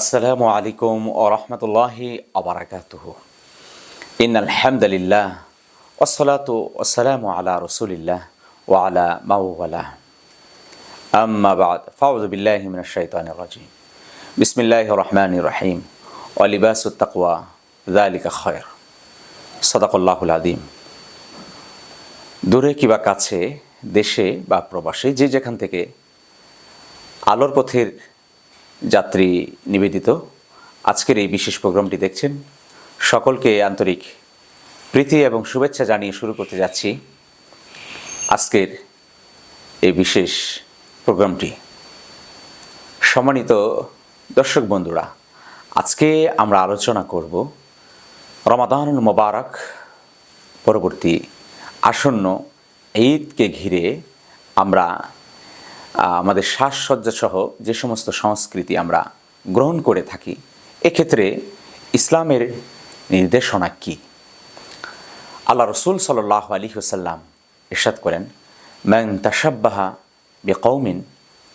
আসসালামু আলাইকুম ওয়া রাহমাতুল্লাহি ওয়া বারাকাতুহু। ইন্নাল হামদালিল্লাহ ওয়াসসালাতু ওয়াসসালামু আলা রাসূলিল্লাহ ওয়া আলা মাওয়ালাহ। আম্মা বা'দ, ফাউযু বিল্লাহি মিনাশ শাইতানির রাজীম। বিসমিল্লাহির রহমানির রহিম। ওয়া লিবাসুত তাকওয়া যালিকা খায়র। সাদাকাল্লাহুল আযীম। দূরে কিবা কাছে, দেশে বা প্রবাসে, যে যেখান থেকে আলোর পথের যাত্রী নিবেদিত আজকের এই বিশেষ প্রোগ্রামটি দেখছেন, সকলকে আন্তরিক প্রীতি এবং শুভেচ্ছা জানিয়ে শুরু করতে যাচ্ছি আজকের এই বিশেষ প্রোগ্রামটি। সম্মানিত দর্শক বন্ধুরা, আজকে আমরা আলোচনা করব রমাদানুল মোবারক পরবর্তী আসন্ন ঈদকে ঘিরে আমরা আমাদের সাজসজ্জাসহ যে সমস্ত সংস্কৃতি আমরা গ্রহণ করে থাকি, এক্ষেত্রে ইসলামের নির্দেশনা কী। আল্লাহ রসুল সাল্লাল্লাহু আলাইহি ওয়াসাল্লাম ইরশাদ করেন, মান তাশাব্বাহা বিকওমিন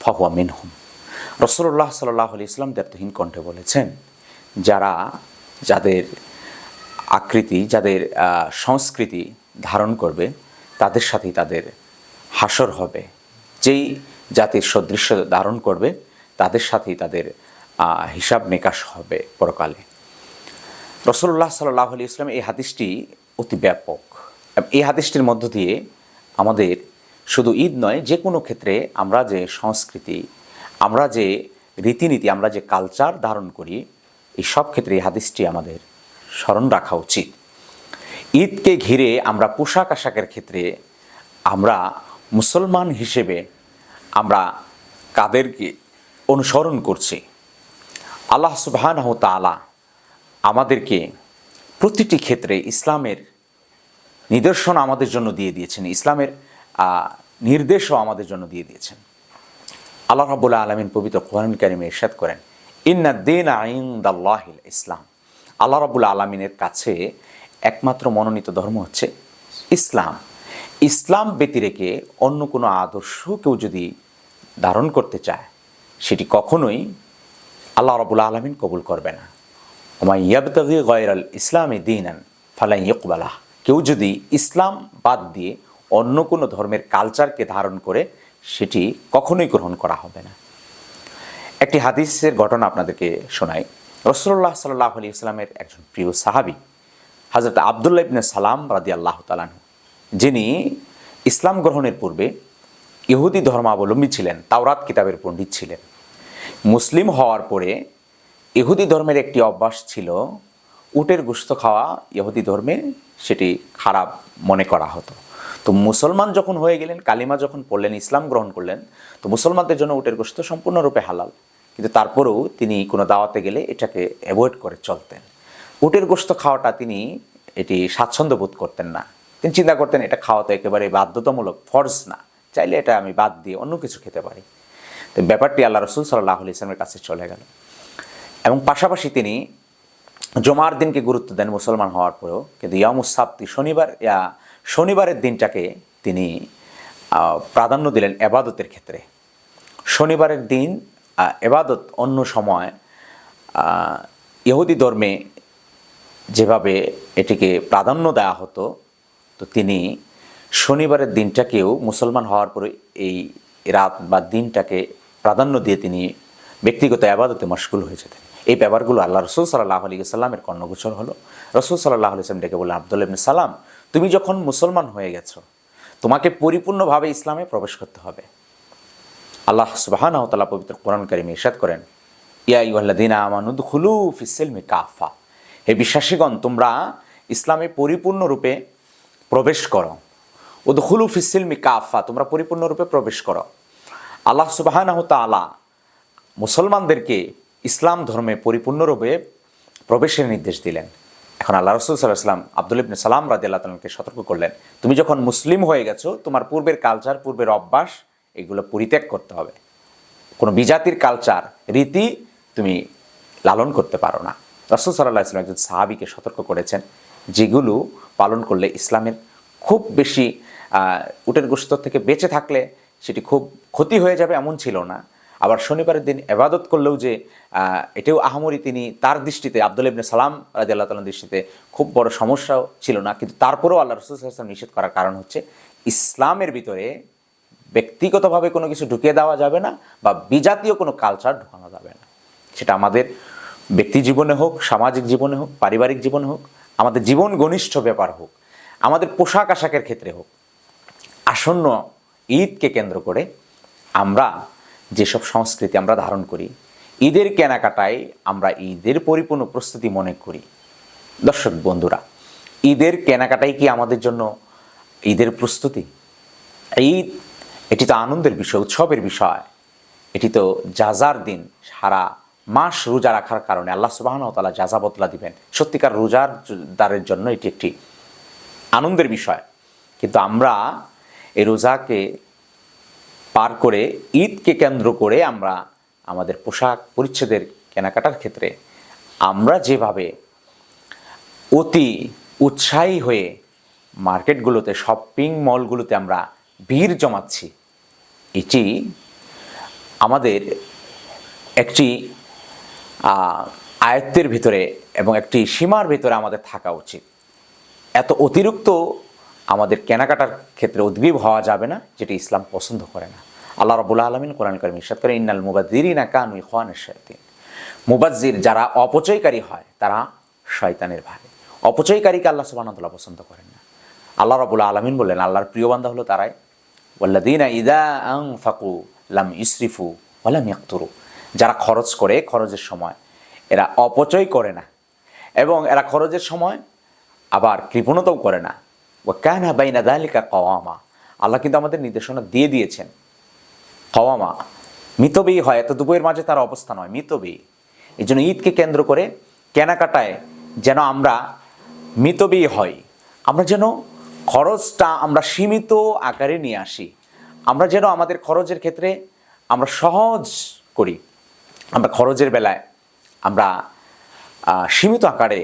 ফাহুয়া মিনহুম। রাসূলুল্লাহ সাল্লাল্লাহু আলাইহি ওয়াসাল্লাম দ্ব্যর্থহীন কণ্ঠে বলেছেন, যাদের আকৃতি, যাদের সংস্কৃতি ধারণ করবে, তাদের সাথেই তাদের হাসর হবে। যেই জাতির সদৃশ্য ধারণ করবে, তাদের সাথেই তাদের হিসাব নিকাশ হবে পরকালে। রাসূলুল্লাহ সাল্লাল্লাহু আলাইহি ওয়াসাল্লাম এই হাদিসটি অতি ব্যাপক। এই হাদিসটির মধ্য দিয়ে আমাদের শুধু ঈদ নয়, যে কোনো ক্ষেত্রে আমরা যে সংস্কৃতি, আমরা যে রীতিনীতি, আমরা যে কালচার ধারণ করি, এই সব ক্ষেত্রে এই হাদিসটি আমাদের স্মরণ রাখা উচিত। ঈদকে ঘিরে আমরা পোশাক আশাকের ক্ষেত্রে আমরা মুসলমান হিসেবে আমরা কাদেরকে অনুসরণ করছি? আল্লাহ সুবহানাহু ওয়া তাআলা আমাদেরকে প্রতিটি ক্ষেত্রে ইসলামের নিদর্শন আমাদের জন্য দিয়ে দিয়েছেন, ইসলামের নির্দেশও আমাদের জন্য দিয়ে দিয়েছেন। আল্লাহ রাব্বুল আলামিন পবিত্র কোরআন কারিমে ইরশাদ করেন, ইন্নাদ-দীনা ইনদাল্লাহিল ইসলাম। আল্লাহ রাব্বুল আলামিনের কাছে একমাত্র মনোনীত ধর্ম হচ্ছে ইসলাম। ইসলাম ব্যতিরেকে অন্য কোনো আদর্শ কেউ যদি ধারণ করতে চায়, সেটি কখনোই আল্লাহ রাব্বুল আলামিন কবুল করবে না। ওয়া মান ইয়াবতাগি গায়রাল ইসলামি দীনান ফালান ইকবালাহ। কেউ যদি ইসলাম বাদ দিয়ে অন্য কোনো ধর্মের কালচারকে ধারণ করে, সেটি কখনোই গ্রহণ করা হবে না। একটি হাদিসের ঘটনা আপনাদেরকে শোনাই। রাসূলুল্লাহ সাল্লাল্লাহু আলাইহি ওয়াসাল্লামের একজন প্রিয় সাহাবী হযরত আব্দুল্লাহ ইবনে সালাম রাদিয়াল্লাহু তাআলা আনহু, যিনি ইসলাম গ্রহণের পূর্বে ইহুদি ধর্মাবলম্বী ছিলেন, তাওরাত কিতাবের পণ্ডিত ছিলেন। মুসলিম হওয়ার পরে ইহুদি ধর্মের একটি অভ্যাস ছিল, উটের গোশত খাওয়া ইহুদি ধর্মে সেটি খারাপ মনে করা হতো। তো মুসলমান যখন হয়ে গেলেন, কালিমা যখন পড়লেন, ইসলাম গ্রহণ করলেন, তো মুসলমানদের জন্য উটের গোশত সম্পূর্ণরূপে হালাল। কিন্তু তারপরেও তিনি কোনো দাওয়াতে গেলে এটাকে অ্যাভয়েড করে চলতেন। উটের গোশত খাওয়াটা তিনি এটি স্বাচ্ছন্দ্য বোধ করতেন না। তিনি চিন্তা করতেন, এটা খাওয়া তো একেবারে বাধ্যতামূলক, ফরজ না, চাইলে এটা আমি বাদ দিয়ে অন্য কিছু খেতে পারি। তো ব্যাপারটি আল্লাহ রসুল সাল্লাল্লাহু আলাইহি ওয়াসাল্লামের কাছে চলে গেল, এবং পাশাপাশি তিনি জুমার দিনকে গুরুত্ব দেন মুসলমান হওয়ার পরেও। কিন্তু ইয়ামুস সাবতি, শনিবারের দিনটাকে তিনি প্রাধান্য দিলেন এবাদতের ক্ষেত্রে। শনিবারের দিন এবাদত অন্য সময় ইহুদি ধর্মে যেভাবে এটিকে প্রাধান্য দেওয়া হতো, তো তিনি শনিবারের দিনটাকেও মুসলমান হওয়ার পরে এই রাত বা দিনটাকে প্রাধান্য দিয়ে তিনি ব্যক্তিগত আবাদতে মশগুল হয়ে যেতেন। এই ব্যাপারগুলো আল্লাহ রসুল সাল্লাল্লাহু আলাইহি ওয়াসাল্লামের কর্ণগোচর হলো। রসুল সাল্লাল্লাহু আলাইহি ওয়াসাল্লাম ডেকে বললেন, আব্দুল্লাহ ইবনে সালাম, তুমি যখন মুসলমান হয়ে গেছো, তোমাকে পরিপূর্ণভাবে ইসলামে প্রবেশ করতে হবে। আল্লাহ সুবহানাহু ওয়া তাআলা পবিত্র কোরআন কারিমে ইরশাদ করেন, ইয়া আইয়ুহাল্লাযীনা আমানু দুখুলু ফিস-সিলমি কাফা। হে বিশ্বাসীগণ, তোমরা ইসলামে পরিপূর্ণরূপে প্রবেশ করো। উদখুলু ফিস-সিলমি কাফা, তোমরা পরিপূর্ণরূপে প্রবেশ করো। আল্লাহ সুবহানাহু ওয়া তাআলা মুসলমানদেরকে ইসলাম ধর্মে পরিপূর্ণরূপে প্রবেশের নির্দেশ দিলেন। এখন আল্লাহ রসুল সাল্লাল্লাহু আলাইহি ওয়াসাল্লাম আব্দুল্লাহ ইবনে সালাম রাদিয়াল্লাহু তাআলাকে সতর্ক করলেন, তুমি যখন মুসলিম হয়ে গেছো, তোমার পূর্বের কালচার, পূর্বের অভ্যাস, এগুলো পরিত্যাগ করতে হবে। কোনো বিজাতির কালচার, রীতি তুমি লালন করতে পারো না। রাসূল সাল্লাল্লাহু আলাইহি ওয়াসাল্লাম একজন সাহাবীকে সতর্ক করেছেন, যেগুলো পালন করলে ইসলামের খুব বেশি উটের গোশত থেকে বেঁচে থাকলে সেটি খুব ক্ষতি হয়ে যাবে এমন ছিল না। আবার শনিবারের দিন ইবাদত করলেও যে এটাও আহামরি তিনি তার দৃষ্টিতে আব্দুল্লাহ ইবনে সালাম রাদিয়াল্লাহু তাআলার দৃষ্টিতে খুব বড় সমস্যাও ছিল না, কিন্তু তারপরেও আল্লাহ রাসূল সাল্লাল্লাহু আলাইহি ওয়াসাল্লাম নিষেধ করার কারণ হচ্ছে ইসলামের ভিতরে ব্যক্তিগতভাবে কোনো কিছু ঢুকিয়ে দেওয়া যাবে না বা বিজাতীয় কোনো কালচার ঢুকানো যাবে না। সেটা আমাদের ব্যক্তি জীবনে হোক, সামাজিক জীবনে হোক, পারিবারিক জীবনে হোক, আমাদের জীবন ঘনিষ্ঠ ব্যাপার হোক, আমাদের পোশাক আশাকের ক্ষেত্রে হোক। আসন্ন ঈদকে কেন্দ্র করে আমরা যেসব সংস্কৃতি আমরা ধারণ করি, ঈদের কেনাকাটায় আমরা ঈদের পরিপূর্ণ প্রস্তুতি মনে করি। দর্শক বন্ধুরা, ঈদের কেনাকাটাই কি আমাদের জন্য ঈদের প্রস্তুতি? ঈদ এটি তো আনন্দের বিষয়, উৎসবের বিষয়, এটি তো জাজার দিন। সারা মাস রোজা রাখার কারণে আল্লাহ সুবহানাহু ওয়া তাআলা জাযা বদলা দিবেন। সত্যিকার রোজাদারের জন্য এটি একটি আনন্দের বিষয়। কিন্তু আমরা এই রোজাকে পার করে ঈদকে কেন্দ্র করে আমরা আমাদের পোশাক পরিচ্ছদের কেনাকাটার ক্ষেত্রে আমরা যেভাবে অতি উৎসাহী হয়ে মার্কেটগুলোতে, শপিং মলগুলোতে আমরা ভিড় জমাচ্ছি, এটি আমাদের একটি আয়ত্তের ভিতরে এবং একটি সীমার ভিতরে আমাদের থাকা উচিত। এত অতিরিক্ত আমাদের কেনাকাটার ক্ষেত্রে উদ্গ্রীব হওয়া যাবে না, যেটি ইসলাম পছন্দ করে না। আল্লাহ রাব্বুল আলামিন কোরআন কারীমে ইরশাদ করেন, ইন্নাল মুবাযযিরিনা কানু ইখওয়ানাশ শায়াতিন। মুবাযযির যারা অপচয়কারী হয় তারা শয়তানের ভাই। অপচয়কারীকে আল্লাহ সুবহানাহু ওয়া তাআলা পছন্দ করেন না। আল্লাহ রাব্বুল আলামিন বললেন, আল্লাহর প্রিয় বান্দা হলো তারাই, ওয়াল্লাযীনা ইযা আনফাকু লাম ইসরিফু ওয়া লাম ইয়াকতুরু। যারা খরচ করে, খরচের সময় এরা অপচয় করে না এবং এরা খরচের সময় আবার কৃপণতাও করে না। ওয়া কানা বাইনা যালিকা কাওয়ামা। আল্লাহ কিন্তু আমাদের নির্দেশনা দিয়ে দিয়েছেন। কাওয়ামা মিতব্যয়ী হয়, এত দুপুরের মাঝে তার অবস্থা নয়, মিতব্যয়ী। এই জন্য ঈদকে কেন্দ্র করে কেনাকাটায় যেন আমরা মিতব্যয়ী হই, আমরা যেন খরচটা আমরা সীমিত আকারে নিয়ে আসি, আমরা যেন আমাদের খরচের ক্ষেত্রে আমরা সহজ করি, আমরা খরচের বেলায় আমরা সীমিত আকারে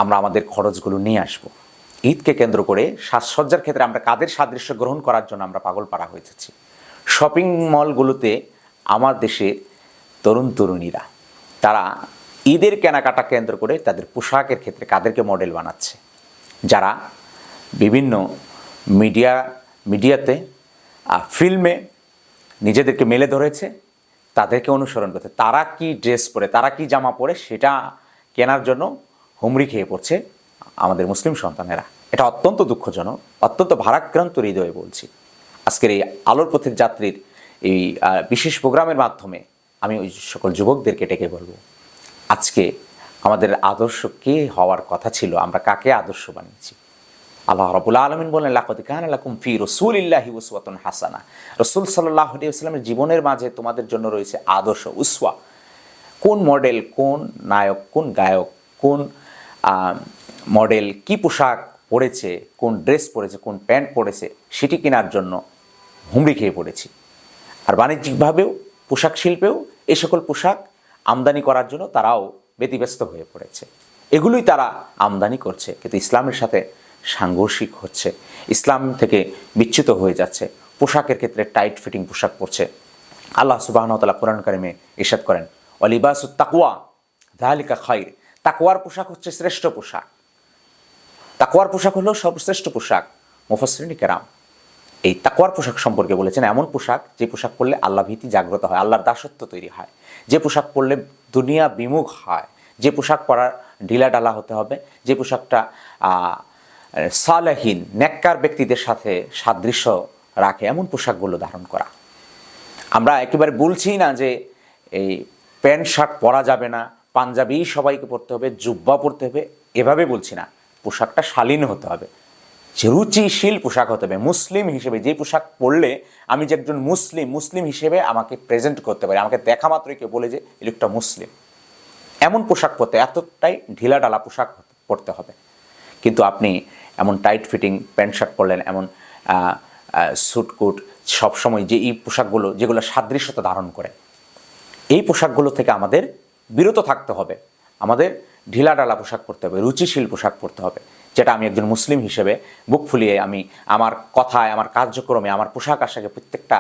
আমরা আমাদের খরচগুলো নিয়ে আসব। ঈদকে কেন্দ্র করে সাজসজ্জার ক্ষেত্রে আমরা কাদের সাদৃশ্য গ্রহণ করার জন্য আমরা পাগল পাড়া হয়ে যাচ্ছি। শপিং মলগুলোতে আমার দেশের তরুণ তরুণীরা তারা ঈদের কেনাকাটা কেন্দ্র করে তাদের পোশাকের ক্ষেত্রে কাদেরকে মডেল বানাচ্ছে, যারা বিভিন্ন মিডিয়াতে ফিল্মে নিজেদেরকে মেলে ধরেছে, তাদেরকে অনুসরণ করতে, তারা কি ড্রেস পরে, তারা কি জামা পরে সেটা কেনার জন্য হুমড়ি খেয়ে পড়ছে আমাদের মুসলিম সন্তানেরা। এটা অত্যন্ত দুঃখজনক, অত্যন্ত ভারাক্রান্ত হৃদয়ে বলছি। আজকের এই আলোর পথের যাত্রীর এই বিশেষ প্রোগ্রামের মাধ্যমে আমি ওই সকল যুবকদেরকে ডেকে বলবো, আজকে আমাদের আদর্শ কে হওয়ার কথা ছিল, আমরা কাকে আদর্শ বানিয়েছি। আল্লাহ রাব্বুল আলামিন বলেন, লাকাদ কানা লাকুম ফি রাসূলিল্লাহি উসওয়াতুন হাসানাহ। রাসূল সাল্লাল্লাহু আলাইহি ওয়াসাল্লামের জীবনের মাঝে তোমাদের জন্য রয়েছে আদর্শ, উসওয়া। কোন মডেল, কোন নায়ক, কোন গায়ক, কোন মডেল কি পোশাক পরেছে, কোন ড্রেস পরেছে, কোন প্যান্ট পরেছে, সেটি কেনার জন্য হুমড়ি খেয়ে পড়েছি। আর বাণিজ্যিকভাবেও পোশাক শিল্পেও এই সকল পোশাক আমদানি করার জন্য তারাও ব্যতিব্যস্ত হয়ে পড়েছে। এগুলোই তারা আমদানি করছে, কিন্তু ইসলামের সাথে সাংঘর্ষিক হচ্ছে, ইসলাম থেকে বিচ্যুত হয়ে যাচ্ছে। পোশাকের ক্ষেত্রে টাইট ফিটিং পোশাক পরছে। আল্লাহ সুবহানাহু ওয়া তাআলা কোরআন কারিমে ইরশাদ করেন, ওয়া লিবাসুত তাকওয়া যালিকা খায়র। তাকওয়ার পোশাক হচ্ছে শ্রেষ্ঠ পোশাক। তাকওয়ার পোশাক হলো সর্বশ্রেষ্ঠ পোশাক। মুফাসসিরিন কেরাম এই তাকওয়ার পোশাক সম্পর্কে বলেছেন, এমন পোশাক যে পোশাক পরলে আল্লাহ ভীতি জাগ্রত হয়, আল্লাহর দাসত্ব তৈরি হয়, যে পোশাক পরলে দুনিয়া বিমুখ হয়, যে পোশাক পরার ঢিলা ঢালা হতে হবে, যে পোশাকটা সালেহীন নেককার ব্যক্তিদের সাথে সাদৃশ্য রাখে, এমন পোশাকগুলো ধারণ করা। আমরা একেবারে বলছি না যে এই প্যান্ট শার্ট পরা যাবে না, পাঞ্জাবি সবাইকে পরতে হবে, জুব্বা পরতে হবে, এভাবে বলছি না। পোশাকটা শালীন হতে হবে, যে রুচিশীল পোশাক হতে হবে। মুসলিম হিসেবে যে পোশাক পরলে আমি যে একজন মুসলিম হিসেবে আমাকে প্রেজেন্ট করতে পারি, আমাকে দেখা মাত্রই কেউ বলে যে এই লোকটা মুসলিম, এমন পোশাক পরতে, এতটাই ঢিলা ঢালা পোশাক পরতে হবে। কিন্তু আপনি এমন টাইট ফিটিং প্যান্ট শার্ট পরলেন, এমন স্যুটকুট, সবসময় যে এই পোশাকগুলো যেগুলো সাদৃশ্যতা ধারণ করে, এই পোশাকগুলো থেকে আমাদের বিরত থাকতে হবে। আমাদের ঢিলা ঢালা পোশাক পরতে হবে, রুচিশীল পোশাক পরতে হবে, যেটা আমি একজন মুসলিম হিসেবে বুক ফুলিয়ে আমি আমার কথায়, আমার কার্যক্রমে, আমার পোশাক আশাকে প্রত্যেকটা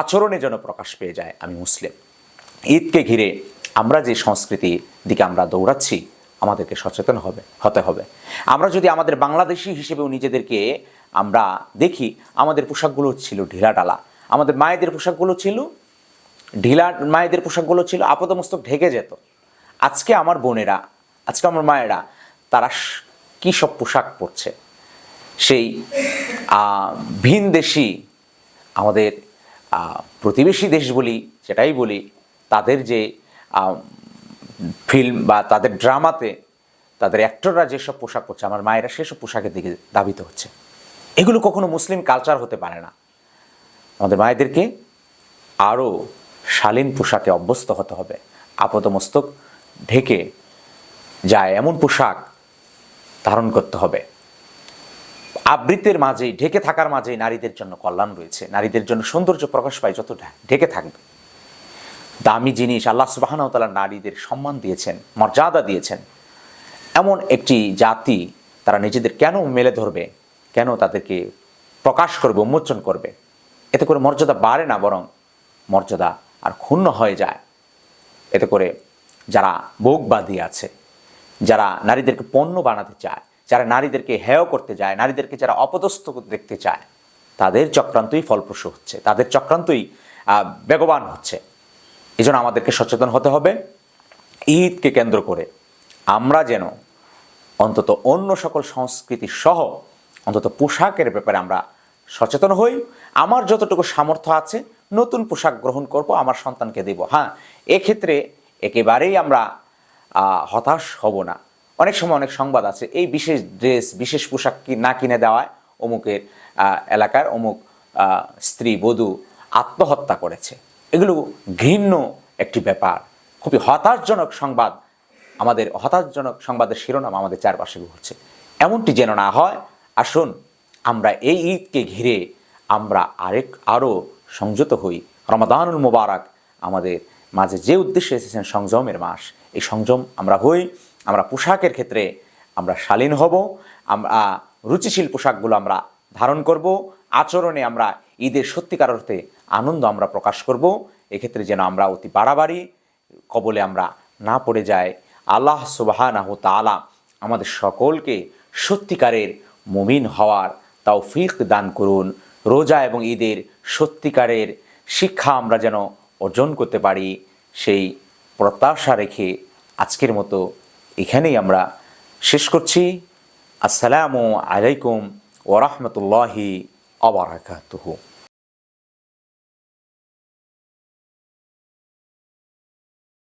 আচরণে যেন প্রকাশ পেয়ে যায় আমি মুসলিম। ঈদকে ঘিরে আমরা যে সংস্কৃতির দিকে আমরা দৌড়াচ্ছি, আমাদেরকে সচেতন হতে হবে। আমরা যদি আমাদের বাংলাদেশি হিসেবেও নিজেদেরকে আমরা দেখি, আমাদের পোশাকগুলো ছিল ঢিলাঢালা, আমাদের মায়েদের পোশাকগুলো ছিল মায়েদের পোশাকগুলো ছিল আপাতমস্তক ঢেকে যেত। আজকে আমার বোনেরা, আজকে আমার মায়েরা, তারা কী সব পোশাক পরছে, সেই ভিনদেশি আমাদের প্রতিবেশী দেশ বলি, সেটাই বলি, তাদের যে ফিল্ম বা তাদের ড্রামাতে তাদের অ্যাক্টররা যেসব পোশাক পরছে, আমার মায়েরা সেসব পোশাকের দিকে ধাবিত হচ্ছে। এগুলো কখনো মুসলিম কালচার হতে পারে না। আমাদের মায়েদেরকে আরও শালীন পোশাকে অভ্যস্ত হতে হবে। আপাতমস্তক ঢেকে যায় এমন পোশাক ধারণ করতে হবে। আবৃত্তির মাঝেই, ঢেকে থাকার মাঝেই নারীদের জন্য কল্যাণ রয়েছে, নারীদের জন্য সৌন্দর্য প্রকাশ পায় যত ঢেকে থাকবে। দামি জিনিস আল্লাহ সুবহানাহু ওয়া তাআলা নারীদের সম্মান দিয়েছেন, মর্যাদা দিয়েছেন। এমন একটি জাতি, তারা নিজেদের কেন মেলে ধরবে, কেন তাদেরকে প্রকাশ করবে, উন্মোচন করবে? এতে করে মর্যাদা বাড়ে না, বরং মর্যাদা আর ক্ষুণ্ণ হয়ে যায়। এতে করে যারা ভোগবাদী আছে, যারা নারীদেরকে পণ্য বানাতে চায়, যারা নারীদেরকে হেয় করতে যায়, নারীদেরকে যারা অপদস্থ দেখতে চায়, তাদের চক্রান্তই ফলপ্রসূ হচ্ছে, তাদের চক্রান্তই বেগবান হচ্ছে। এই জন্য আমাদেরকে সচেতন হতে হবে। ঈদকে কেন্দ্র করে আমরা যেন অন্তত অন্য সকল সংস্কৃতি সহ অন্তত পোশাকের ব্যাপারে আমরা সচেতন হই। আমার যতটুকু সামর্থ্য আছে নতুন পোশাক গ্রহণ করব, আমার সন্তানকে দেব। হ্যাঁ, এক্ষেত্রে একেবারেই আমরা হতাশ হব না। অনেক সময় অনেক সংবাদ আছে, এই বিশেষ ড্রেস, বিশেষ পোশাক না কিনে দেওয়ায় অমুকের এলাকার অমুক স্ত্রী বধূ আত্মহত্যা করেছে। এগুলো ঘৃণ্য একটি ব্যাপার, খুবই হতাশজনক সংবাদ। আমাদের হতাশজনক সংবাদের শিরোনাম আমাদের চারপাশে ঘুরছে। এমনটি যেন না হয়। আসুন আমরা এই ঈদকে ঘিরে আমরা আরও সংযত হই। রমাদানুল মুবারক আমাদের মাঝে যে উদ্দেশ্যে এসেছেন, সংযমের মাস, এই সংযম আমরা হই। আমরা পোশাকের ক্ষেত্রে আমরা শালীন হব, আমরা রুচিশীল পোশাকগুলো আমরা ধারণ করব, আচরণে আমরা ঈদের সত্যিকার অর্থে আনন্দ আমরা প্রকাশ করব। এক্ষেত্রে যেন আমরা অতি বাড়াবাড়ি কবলে আমরা না পড়ে যাই। আল্লাহ সুবহানাহু তাআলা আমাদের সকলকে সত্যিকারের মুমিন হওয়ার তৌফিক দান করুন। রোজা এবং ঈদের সত্যিকারের শিক্ষা আমরা যেন অর্জন করতে পারি, সেই প্রত্যাশা রেখে আজকের মতো এখানেই আমরা শেষ করছি। আসসালামু আলাইকুম ওয়া রাহমাতুল্লাহি ওয়া বারাকাতুহু।